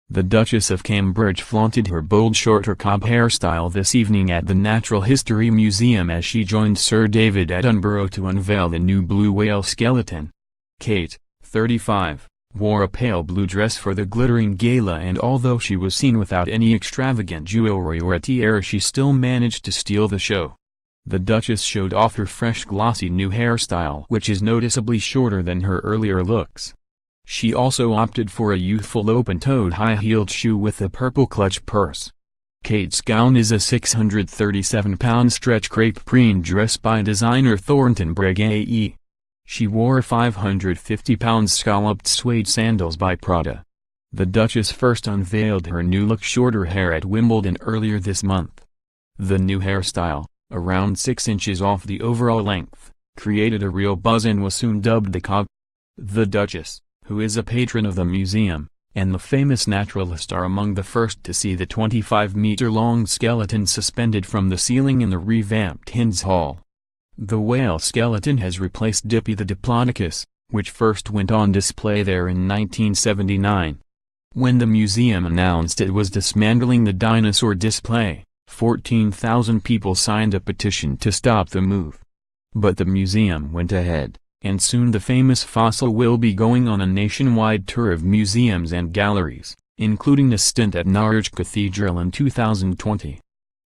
The Duchess of Cambridge flaunted her bold shorter cob hairstyle this evening at the Natural History Museum as she joined Sir David Attenborough to unveil the new blue whale skeleton. Kate, 35, wore a pale blue dress for the glittering gala, and although she was seen without any extravagant jewelry or a tiara, she still managed to steal the show. The Duchess showed off her fresh glossy new hairstyle, which is noticeably shorter than her earlier looks. She also opted for a youthful open-toed high-heeled shoe with a purple clutch purse. Kate's gown is a 637-pound stretch crepe preen dress by designer Thornton Breguet. She wore 550-pound scalloped suede sandals by Prada. The Duchess first unveiled her new look shorter hair at Wimbledon earlier this month. The new hairstyle, around 6 inches off the overall length, created a real buzz and was soon dubbed the cob. The Duchess, who is a patron of the museum, and the famous naturalist are among the first to see the 25-meter-long skeleton suspended from the ceiling in the revamped Hinds Hall. The whale skeleton has replaced Dippy the Diplodocus, which first went on display there in 1979. When the museum announced it was dismantling the dinosaur display, 14,000 people signed a petition to stop the move. But the museum went ahead, and soon the famous fossil will be going on a nationwide tour of museums and galleries, including a stint at Norwich Cathedral in 2020.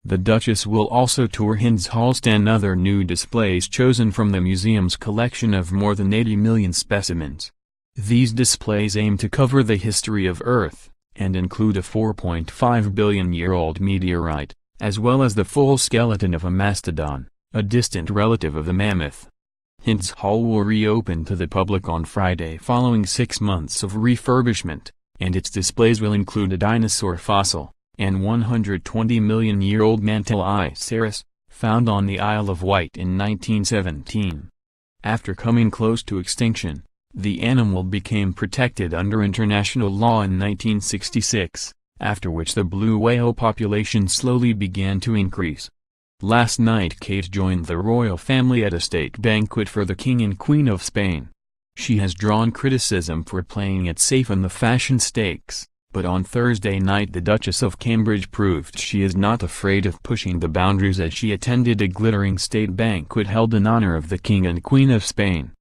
The Duchess will also tour Hinds Hall and other new displays chosen from the museum's collection of more than 80 million specimens. These displays aim to cover the history of Earth, and include a 4.5-billion-year-old meteorite, as well as the full skeleton of a mastodon, a distant relative of the mammoth. Hinds Hall will reopen to the public on Friday following 6 months of refurbishment, and its displays will include a dinosaur fossil, and 120-million-year-old Mantelliceras, found on the Isle of Wight in 1917. After coming close to extinction, the animal became protected under international law in 1966, after which the blue whale population slowly began to increase. Last night Kate joined the royal family at a state banquet for the King and Queen of Spain. She has drawn criticism for playing it safe in the fashion stakes, but on Thursday night the Duchess of Cambridge proved she is not afraid of pushing the boundaries as she attended a glittering state banquet held in honor of the King and Queen of Spain.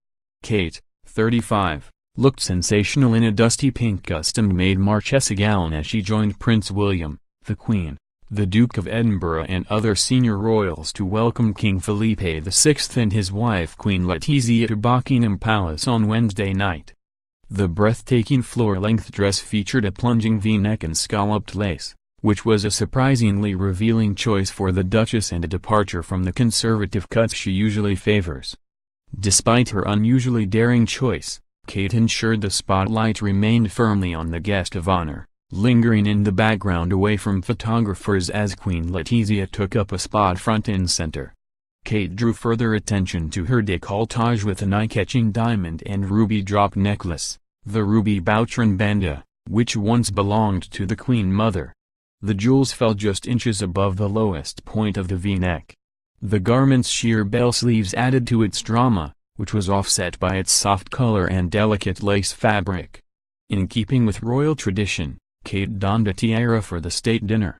Kate, 35, looked sensational in a dusty pink custom-made Marchesa gown as she joined Prince William, the Queen, the Duke of Edinburgh and other senior royals to welcome King Felipe VI and his wife Queen Letizia to Buckingham Palace on Wednesday night. The breathtaking floor-length dress featured a plunging V-neck and scalloped lace, which was a surprisingly revealing choice for the Duchess and a departure from the conservative cuts she usually favors. Despite her unusually daring choice, Kate ensured the spotlight remained firmly on the guest of honor, lingering in the background away from photographers as Queen Letizia took up a spot front and center. Kate drew further attention to her décolletage with an eye-catching diamond and ruby drop necklace, the ruby Boucheron Banda, which once belonged to the Queen Mother. The jewels fell just inches above the lowest point of the V-neck. The garment's sheer bell sleeves added to its drama, which was offset by its soft color and delicate lace fabric. In keeping with royal tradition, Kate donned a tiara for the state dinner.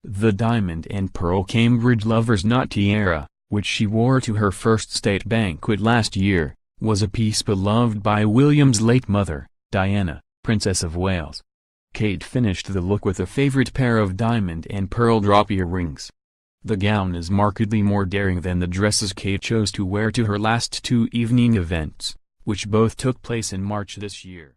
The diamond and pearl Cambridge Lover's Knot tiara, which she wore to her first state banquet last year, was a piece beloved by William's late mother, Diana, Princess of Wales. Kate finished the look with a favorite pair of diamond and pearl drop earrings. The gown is markedly more daring than the dresses Kate chose to wear to her last 2 evening events, which both took place in March this year.